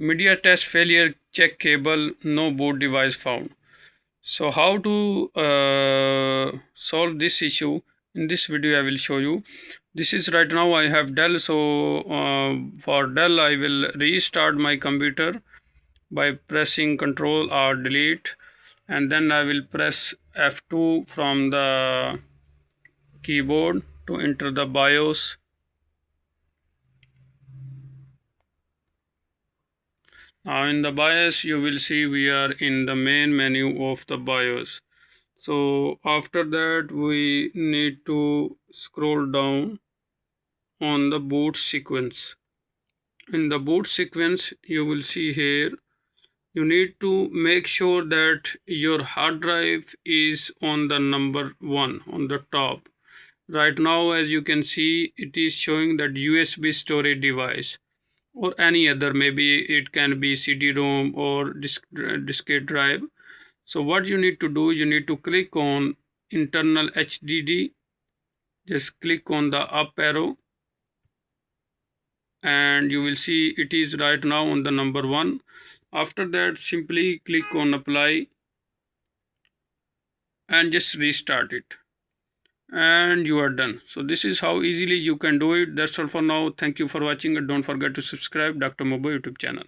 Media test failure, check cable, no boot device found. So how to solve this issue? In this video I will show you. This is right now I have Dell, so for Dell I will restart my computer by pressing Ctrl or delete, and then I will press F2 from the keyboard to enter the BIOS. Now in the BIOS you will see we are in the main menu of the BIOS. So after that we need to scroll down on the boot sequence. In the boot sequence you will see here you need to make sure that your hard drive is on the number 1 on the top. Right now as you can see it is showing that USB storage device or any other, maybe it can be CD-ROM or diskette drive. So what you need to do, you need to click on internal HDD, just click on the up arrow and you will see it is right now on the number 1. After that simply click on apply and just restart it and you are done. So this is how easily you can do it. That's all for now. Thank you for watching and don't forget to subscribe Dr. Mobo YouTube channel.